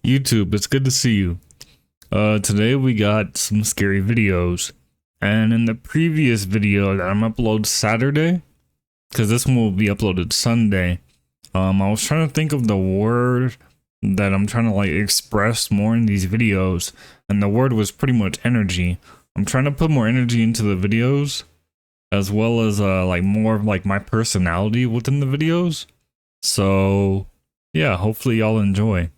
YouTube, it's good to see you. Today we got some scary videos. And in the previous video that I'm uploaded Saturday, because this one will be uploaded Sunday, I was trying to think of the word that I'm trying to like express more in these videos, and the word was pretty much energy. I'm trying to put more energy into the videos, as well as like more of like my personality within the videos. So yeah, hopefully y'all enjoy.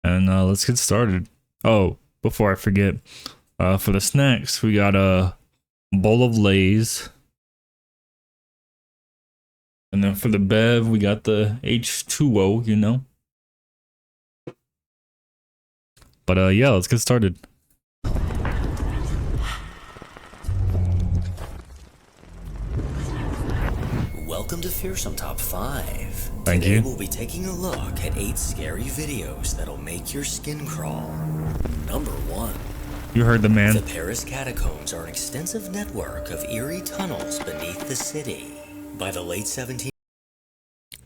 And let's get started. Oh, before I forget, for the snacks, we got a bowl of Lay's. And then for the bev, we got the H2O, you know. But yeah, let's get started. Welcome to Fearsome Top 5. Thank Today you. We'll be taking a look at 8 scary videos that'll make your skin crawl. Number 1. You heard the man. The Paris catacombs are an extensive network of eerie tunnels beneath the city. By the late 17th...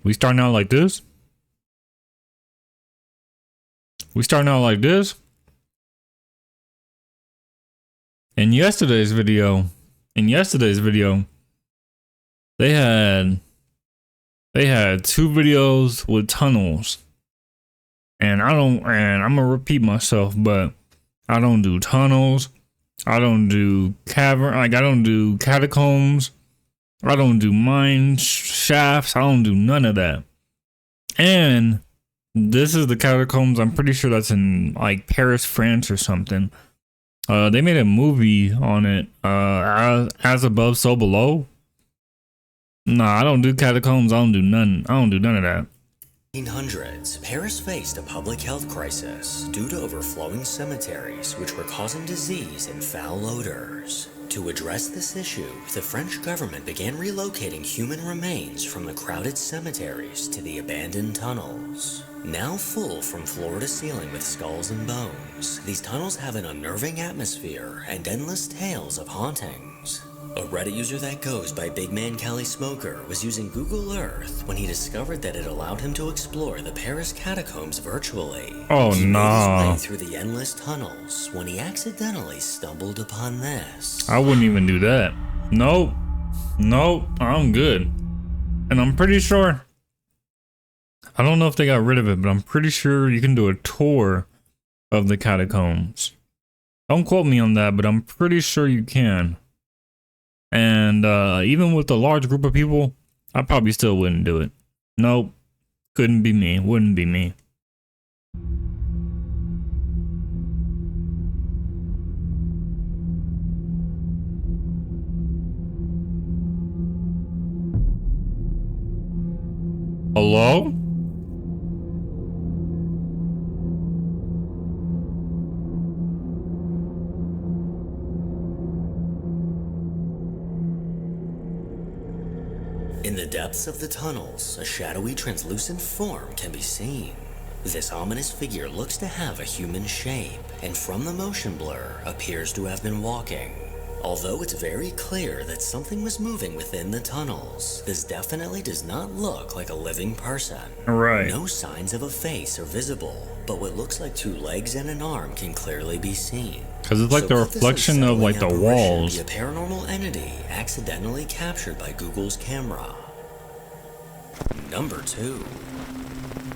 We starting out like this? In yesterday's video, they had 2 videos with tunnels. And I'm gonna repeat myself, but I don't do tunnels. I don't do cavern, like I don't do catacombs. I don't do mine shafts. I don't do none of that. And this is the catacombs. I'm pretty sure that's in like Paris, France or something. They made a movie on it, As Above, So Below. Nah, I don't do catacombs. I don't do none of that. 1800s, Paris faced a public health crisis due to overflowing cemeteries which were causing disease and foul odors. To address this issue, the French government began relocating human remains from the crowded cemeteries to the abandoned tunnels. Now full from floor to ceiling with skulls and bones, these tunnels have an unnerving atmosphere and endless tales of hauntings. A Reddit user that goes by Big Man Cali Smoker was using Google Earth when he discovered that it allowed him to explore the Paris catacombs virtually. Oh he made his way through the endless tunnels when he accidentally stumbled upon this. I wouldn't even do that. Nope, I'm good. And I'm pretty sure, I don't know if they got rid of it, but I'm pretty sure you can do a tour of the catacombs. Don't quote me on that, but I'm pretty sure you can. And even with a large group of people, I probably still wouldn't do it. Nope, couldn't be me, wouldn't be me. Hello? In the depths of the tunnels, a shadowy, translucent form can be seen. This ominous figure looks to have a human shape, and from the motion blur, appears to have been walking. Although it's very clear that something was moving within the tunnels, this definitely does not look like a living person. Right. No signs of a face are visible, but what looks like 2 legs and an arm can clearly be seen. Because it's like the reflection of like the walls. Be a paranormal entity accidentally captured by Google's camera. Number 2.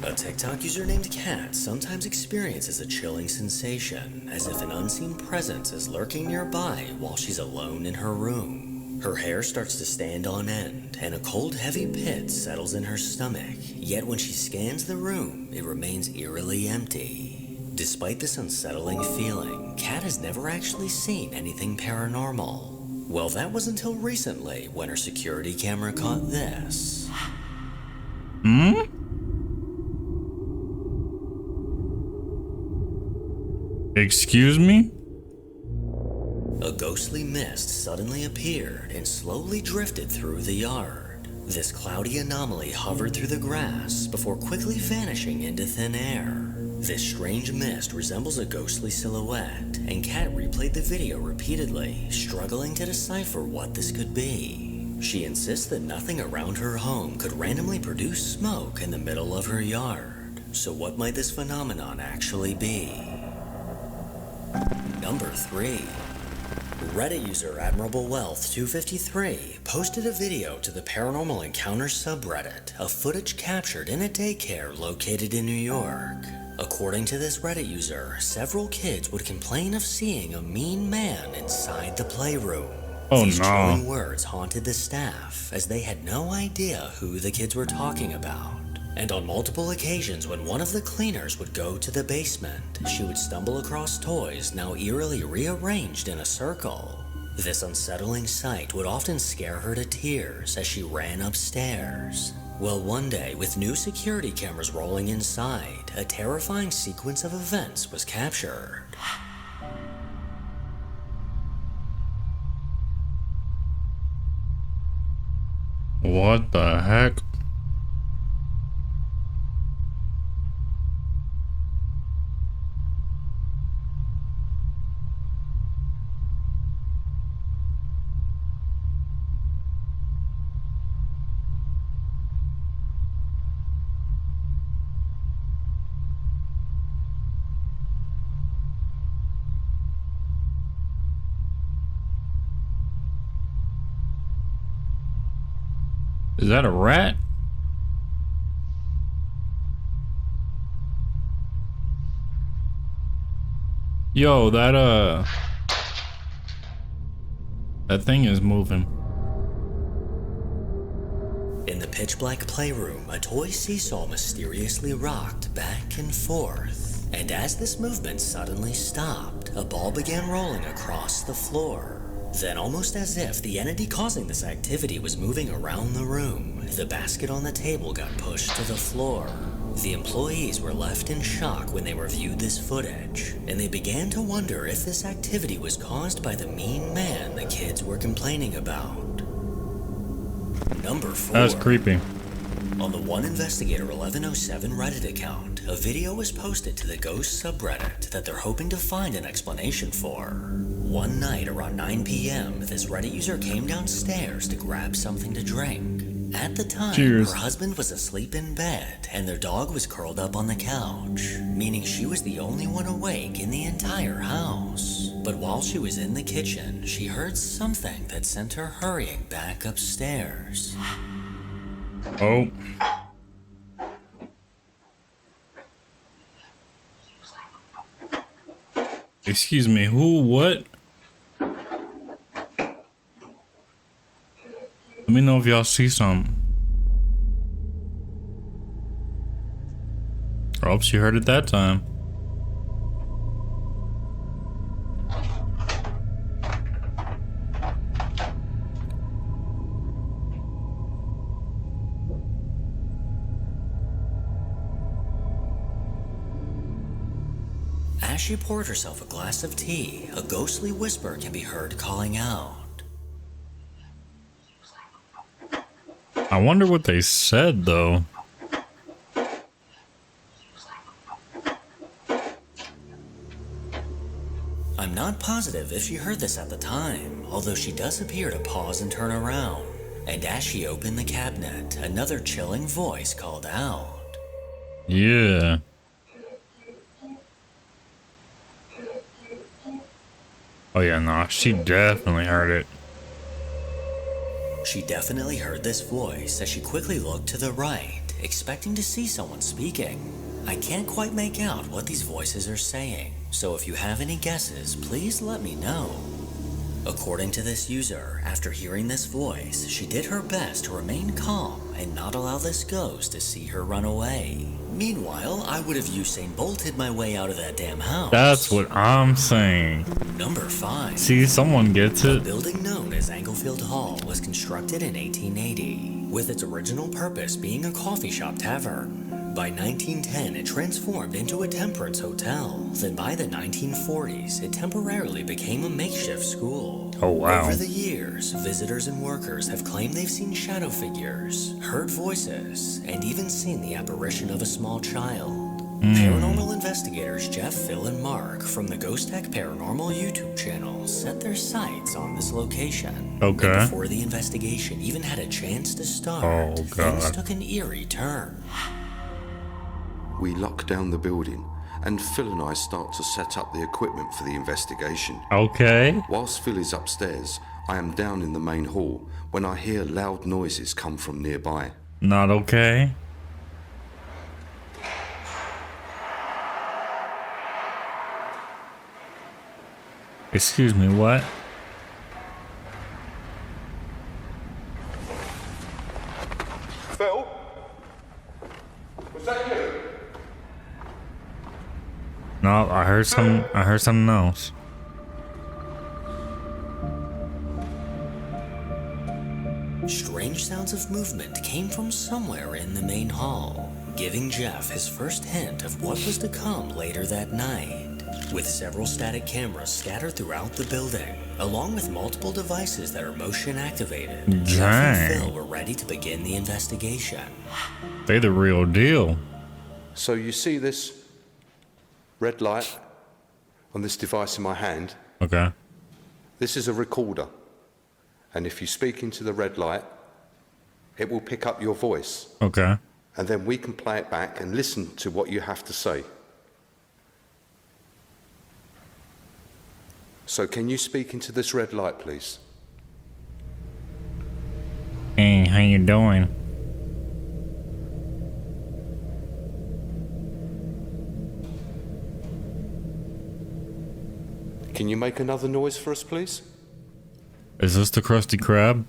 A TikTok user named Cat sometimes experiences a chilling sensation, as if an unseen presence is lurking nearby while she's alone in her room. Her hair starts to stand on end, and a cold, heavy pit settles in her stomach, yet when she scans the room, it remains eerily empty. Despite this unsettling feeling, Cat has never actually seen anything paranormal. Well, that was until recently when her security camera caught this. Excuse me? A ghostly mist suddenly appeared and slowly drifted through the yard. This cloudy anomaly hovered through the grass before quickly vanishing into thin air. This strange mist resembles a ghostly silhouette, and Kat replayed the video repeatedly, struggling to decipher what this could be. She insists that nothing around her home could randomly produce smoke in the middle of her yard. So what might this phenomenon actually be? Number 3. Reddit user Admirable Wealth 253 posted a video to the Paranormal Encounters subreddit of footage captured in a daycare located in New York. According to this Reddit user, several kids would complain of seeing a mean man inside the playroom. Oh These no. chilling words haunted the staff as they had no idea who the kids were talking about. And on multiple occasions when one of the cleaners would go to the basement, she would stumble across toys now eerily rearranged in a circle. This unsettling sight would often scare her to tears as she ran upstairs. Well, one day, with new security cameras rolling inside, a terrifying sequence of events was captured. What the heck? Is that a rat? Yo, that thing is moving. In the pitch-black playroom, a toy seesaw mysteriously rocked back and forth. And as this movement suddenly stopped, a ball began rolling across the floor. Then, almost as if the entity causing this activity was moving around the room, the basket on the table got pushed to the floor. The employees were left in shock when they reviewed this footage, and they began to wonder if this activity was caused by the mean man the kids were complaining about. Number 4. That's creepy. On the One Investigator 1107 Reddit account, a video was posted to the Ghost subreddit that they're hoping to find an explanation for. One night around 9 p.m., this Reddit user came downstairs to grab something to drink. At the time, Cheers. her husband was asleep in bed and their dog was curled up on the couch, meaning she was the only one awake in the entire house. But while she was in the kitchen, she heard something that sent her hurrying back upstairs. Oh. Excuse me, who, what? Let me know if y'all see something. I hope she heard it that time. As she poured herself a glass of tea, a ghostly whisper can be heard calling out. I wonder what they said though. I'm not positive if she heard this at the time, although she does appear to pause and turn around. And as she opened the cabinet, another chilling voice called out. Yeah. Oh yeah, nah, she definitely heard it. She definitely heard this voice as she quickly looked to the right, expecting to see someone speaking. I can't quite make out what these voices are saying, so if you have any guesses, please let me know. According to this user, after hearing this voice, she did her best to remain calm and not allow this ghost to see her run away. Meanwhile, I would have Usain Bolted my way out of that damn house. That's what I'm saying. Number 5. See, someone gets The it. building known as Englefield Hall was constructed in 1880, with its original purpose being a coffee shop tavern. By 1910, it transformed into a temperance hotel. Then by the 1940s, it temporarily became a makeshift school. Oh wow. Over the years, visitors and workers have claimed they've seen shadow figures, heard voices, and even seen the apparition of a small child. Paranormal investigators Jeff, Phil, and Mark from the Ghost Tech Paranormal YouTube channel set their sights on this location. Okay. And before the investigation even had a chance to start, Oh, things God. took an eerie turn. We lock down the building, and Phil and I start to set up the equipment for the investigation. Okay. Whilst Phil is upstairs, I am down in the main hall when I hear loud noises come from nearby. Not okay. Excuse me, what? Phil? Was that you? No, I heard something else. Strange sounds of movement came from somewhere in the main hall, giving Jeff his first hint of what was to come later that night. With several static cameras scattered throughout the building, along with multiple devices that are motion activated, Jeff and Dang. Phil were ready to begin the investigation. They the real deal. So you see this red light on this device in my hand? Okay. This is a recorder. And if you speak into the red light, it will pick up your voice. Okay. And then we can play it back and listen to what you have to say. So can you speak into this red light, please? Hey, how you doing? Can you make another noise for us, please? Is this the Krusty Krab?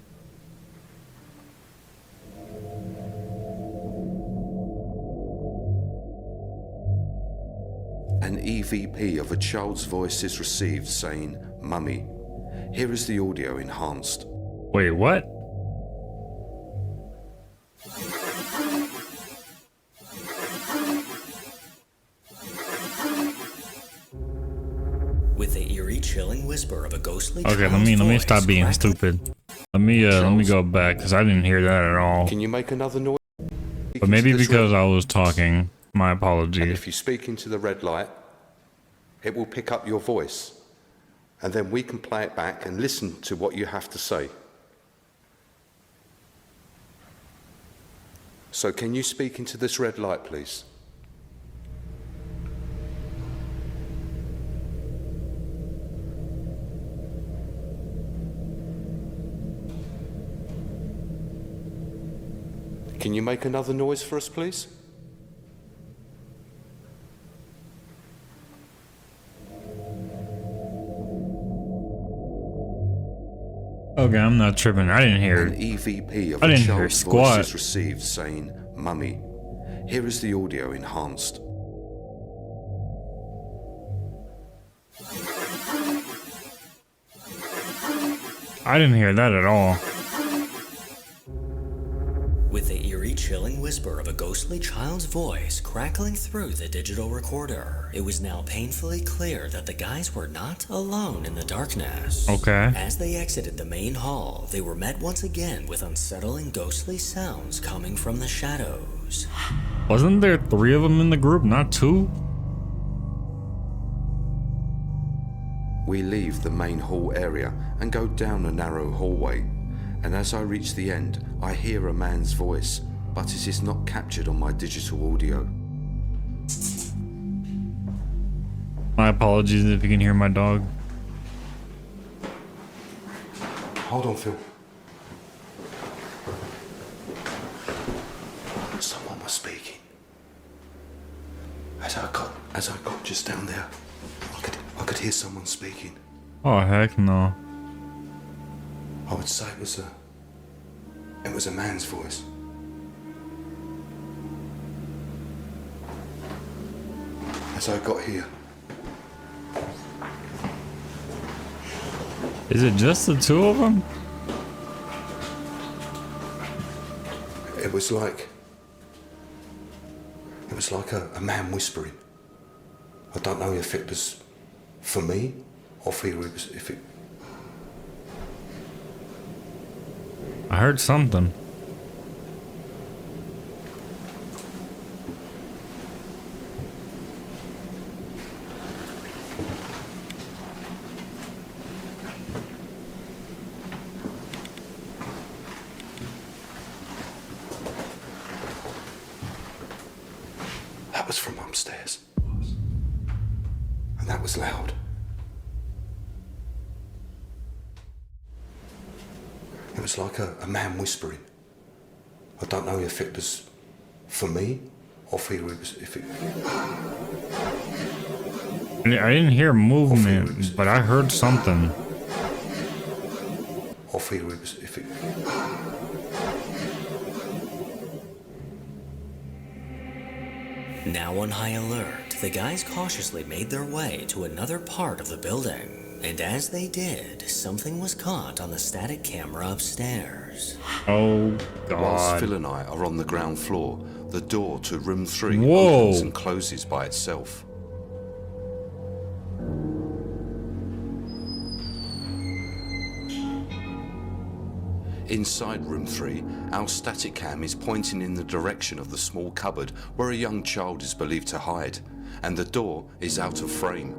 An EVP of a child's voice is received saying, "Mummy." Here is the audio enhanced. Wait, what? With the eerie, chilling whisper of a ghostly Okay, let child's me voice stop being crackling- stupid. Let me go back because I didn't hear that at all. Can you make another noise? But maybe Into this because red- I was talking. My And apologies. if you speak into the red light, it will pick up your voice. And then we can play it back and listen to what you have to say. So can you speak into this red light, please? Can you make another noise for us, please? Okay, I'm not tripping. I didn't hear An it. EVP of I a didn't hear child's squat. voice is received saying, "Mummy." Here is the audio enhanced. I didn't hear that at all. With the eerie, chilling whisper of a ghostly child's voice crackling through the digital recorder, it was now painfully clear that the guys were not alone in the darkness. Okay. As they exited the main hall, they were met once again with unsettling ghostly sounds coming from the shadows. Wasn't there 3 of them in the group, not 2? We leave the main hall area and go down a narrow hallway. And as I reach the end, I hear a man's voice, but it is not captured on my digital audio. My apologies if you can hear my dog. Hold on, Phil. Someone was speaking. As I got just down there, I could hear someone speaking. Oh, heck no. I would say it was a man's voice. As I got here, Is it just the 2 of them? it was like a man whispering. I don't know if it was for me or if it. I heard something. was from upstairs. And that was loud. It was like a man whispering. I don't know if it was for me or if it. I didn't hear movement, but I heard something. Or if it. Now on high alert, the guys cautiously made their way to another part of the building. And as they did, something was caught on the static camera upstairs. Oh, Whilst God. Phil and I are on the ground floor, the door to room 3 Whoa. opens and closes by itself. Inside room 3, our static cam is pointing in the direction of the small cupboard where a young child is believed to hide, and the door is out of frame.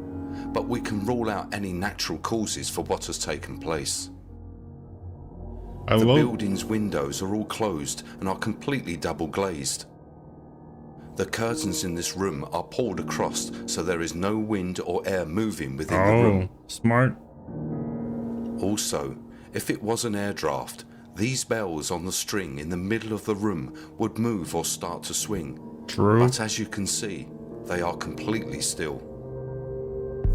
But we can rule out any natural causes for what has taken place. The building's windows are all closed and are completely double glazed. The curtains in this room are pulled across so there is no wind or air moving within the room. Smart. Also, if it was an air draft, these bells on the string in the middle of the room would move or start to swing. True. But as you can see, they are completely still.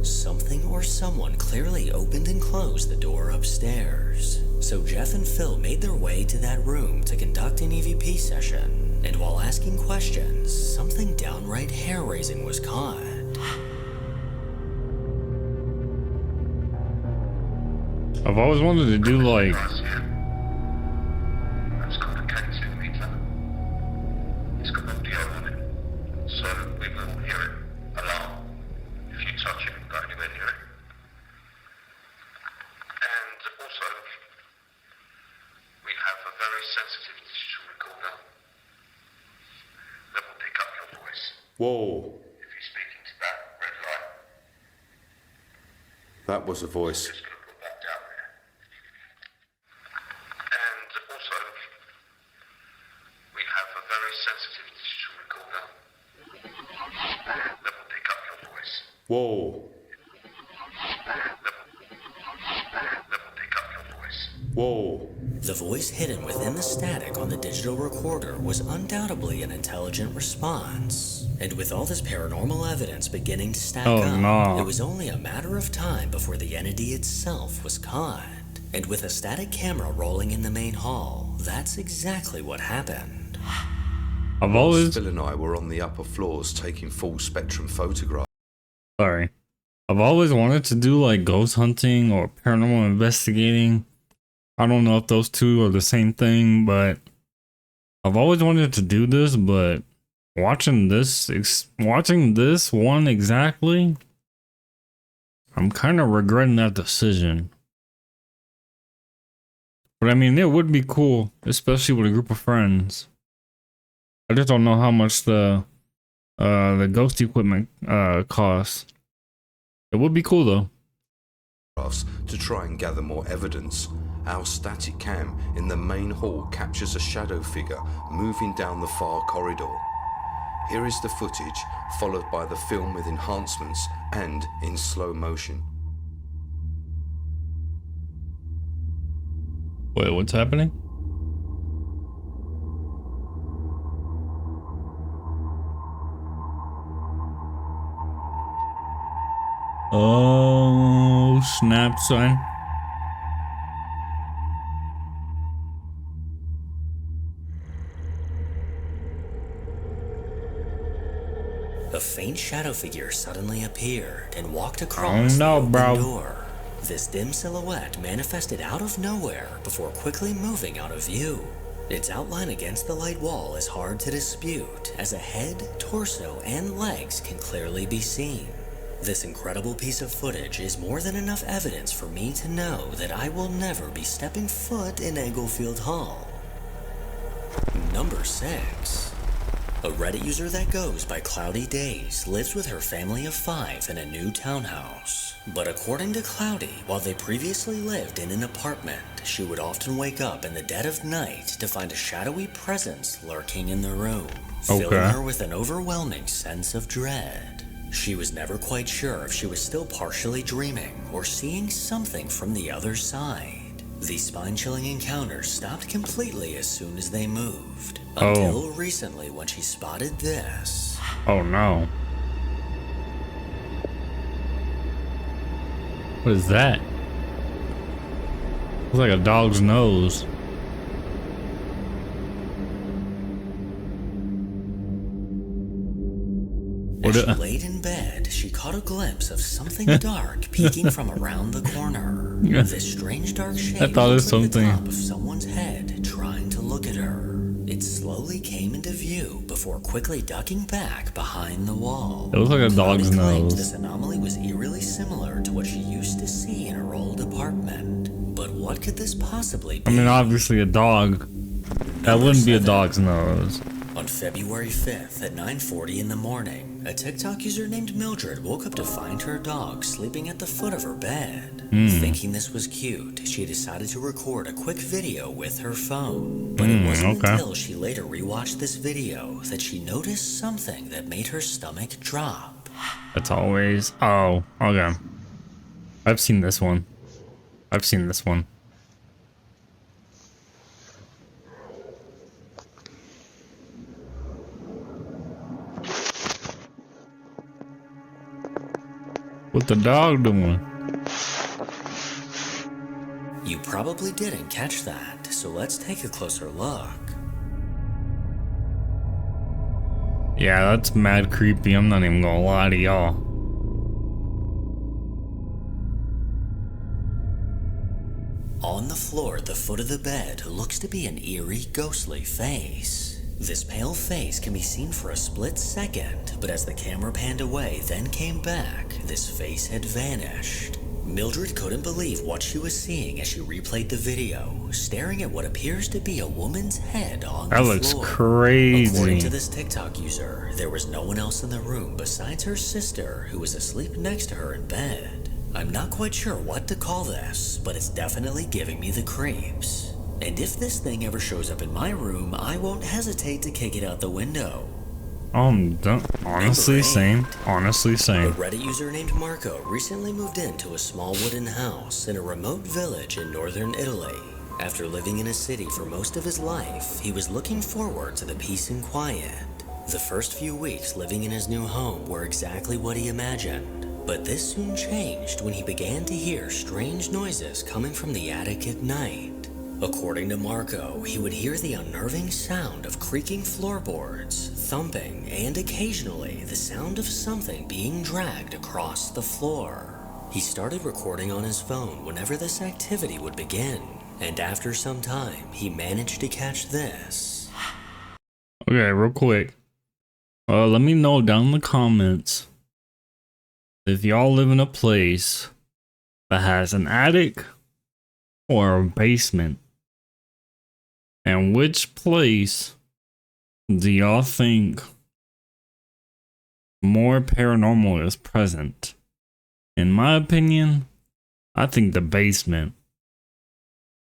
Something or someone clearly opened and closed the door upstairs. So Jeff and Phil made their way to that room to conduct an EVP session. And while asking questions, something downright hair-raising was caught. I've always wanted to do like That's called a K2 meter. It's got audio on it, so we will hear it. Alarm. If you touch it, we'll go anywhere near it. And also, we have a very sensitive digital recorder that will pick up your voice Whoa, if you're speaking to that red light. that was a voice. Just gonna put that down there. And also, we have a very sensitive digital recorder that will pick up your voice. Whoa, That will pick up your voice. whoa. The voice hidden within the static on the digital recorder was undoubtedly an intelligent response. And with all this paranormal evidence beginning to stack Oh, up, no. it was only a matter of time before the entity itself was caught. And with a static camera rolling in the main hall, that's exactly what happened. I've always Phil and I were on the upper floors taking full spectrum photographs. sorry. I've always wanted to do like ghost hunting or paranormal investigating. I don't know if those two are the same thing, but I've always wanted to do this, but watching this one exactly, I'm kind of regretting that decision. But I mean, it would be cool, especially with a group of friends. I just don't know how much the ghost equipment costs. It would be cool though. To try and gather more evidence. Our static cam in the main hall captures a shadow figure moving down the far corridor. Here is the footage, followed by the film with enhancements and in slow motion. Wait, what's happening? Oh, snap, son. A faint shadow figure suddenly appeared and walked across no, the open bro. door. This dim silhouette manifested out of nowhere before quickly moving out of view. Its outline against the light wall is hard to dispute, as a head, torso, and legs can clearly be seen. This incredible piece of footage is more than enough evidence for me to know that I will never be stepping foot in Englefield Hall. Number 6. A Reddit user that goes by Cloudy Days lives with her family of 5 in a new townhouse. But according to Cloudy, while they previously lived in an apartment, she would often wake up in the dead of night to find a shadowy presence lurking in the room, filling her with an overwhelming sense of dread. She was never quite sure if she was still partially dreaming or seeing something from the other side. These spine-chilling encounters stopped completely as soon as they moved. Until recently when she spotted this. Oh no. What is that? Looks like a dog's nose. As she laid in bed, she caught a glimpse of something dark peeking from around the corner. This strange dark shape looked like the top of someone's head trying to look at her. It slowly came into view before quickly ducking back behind the wall. It looks like a dog's nose. This anomaly was eerily similar to what she used to see in her old apartment. But what could this possibly be? I mean, obviously a dog. That wouldn't be a dog's nose. On February 5th at 9:40 in the morning, a TikTok user named Mildred woke up to find her dog sleeping at the foot of her bed. Thinking this was cute, she decided to record a quick video with her phone. But it wasn't until she later rewatched this video that she noticed something that made her stomach drop. That's always... Oh, okay. I've seen this one. What the dog doing? You probably didn't catch that, so let's take a closer look. Yeah, that's mad creepy. I'm not even gonna lie to y'all. On the floor at the foot of the bed looks to be an eerie, ghostly face. This pale face can be seen for a split second, but as the camera panned away, then came back, this face had vanished. Mildred couldn't believe what she was seeing as she replayed the video, staring at what appears to be a woman's head on the floor. That looks crazy. According to this TikTok user, there was no one else in the room besides her sister, who was asleep next to her in bed. I'm not quite sure what to call this, but it's definitely giving me the creeps. And if this thing ever shows up in my room, I won't hesitate to kick it out the window. Honestly, same. A Reddit user named Marco recently moved into a small wooden house in a remote village in northern Italy. After living in a city for most of his life, he was looking forward to the peace and quiet. The first few weeks living in his new home were exactly what he imagined. But this soon changed when he began to hear strange noises coming from the attic at night. According to Marco, he would hear the unnerving sound of creaking floorboards, thumping, and occasionally the sound of something being dragged across the floor. He started recording on his phone whenever this activity would begin, and after some time, he managed to catch this. Okay, real quick. Let me know down in the comments if y'all live in a place that has an attic or a basement. And which place do y'all think more paranormal is present? In my opinion, I think the basement.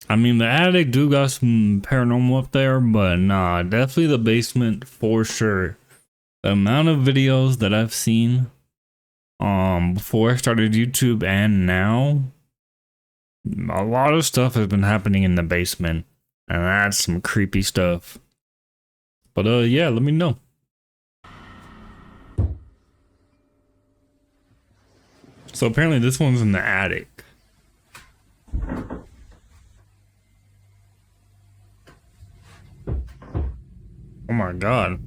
I mean, the attic do got some paranormal up there, but nah, definitely the basement for sure. The amount of videos that I've seen before I started YouTube and now, a lot of stuff has been happening in the basement. And that's some creepy stuff. But yeah, let me know. So apparently this one's in the attic. Oh my god.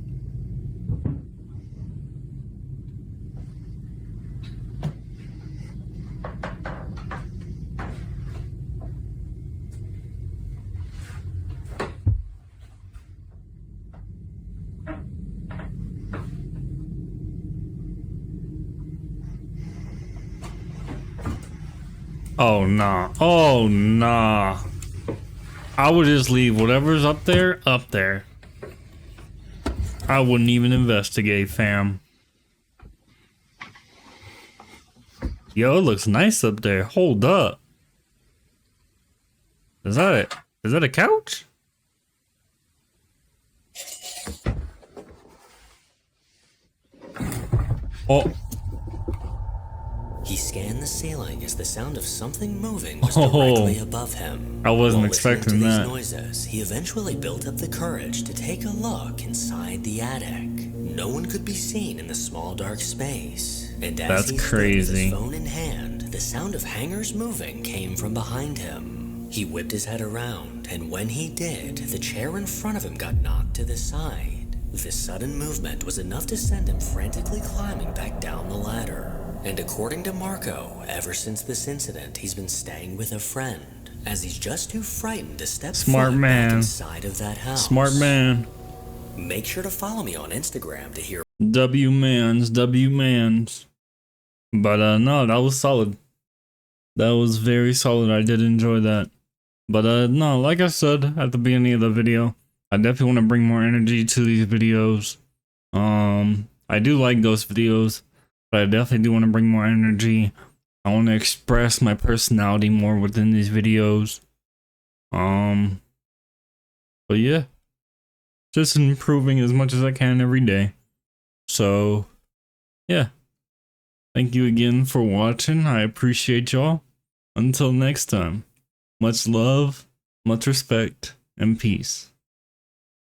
Oh nah. Oh nah. I would just leave whatever's up there, up there. I wouldn't even investigate, fam. Yo, it looks nice up there. Hold up. Is that it? Is that a couch? Oh. He scanned the ceiling as the sound of something moving was directly above him. I wasn't While listening expecting to that. these noises, he eventually built up the courage to take a look inside the attic. No one could be seen in the small dark space. And as That's he stood crazy. with his phone in hand, the sound of hangers moving came from behind him. He whipped his head around, and when he did, the chair in front of him got knocked to the side. The sudden movement was enough to send him frantically climbing back down the ladder. And according to Marco, ever since this incident, he's been staying with a friend, as he's just too frightened to step Smart foot man. back inside of that house. Smart man. Make sure to follow me on Instagram to hear. W mans. But no, that was solid. That was very solid. I did enjoy that. But no, like I said at the beginning of the video, I definitely want to bring more energy to these videos. I do like ghost videos, but I definitely do want to bring more energy. I want to express my personality more within these videos. But yeah, just improving as much as I can every day. So yeah, thank you again for watching. I appreciate y'all. Until next time, much love, much respect, and peace.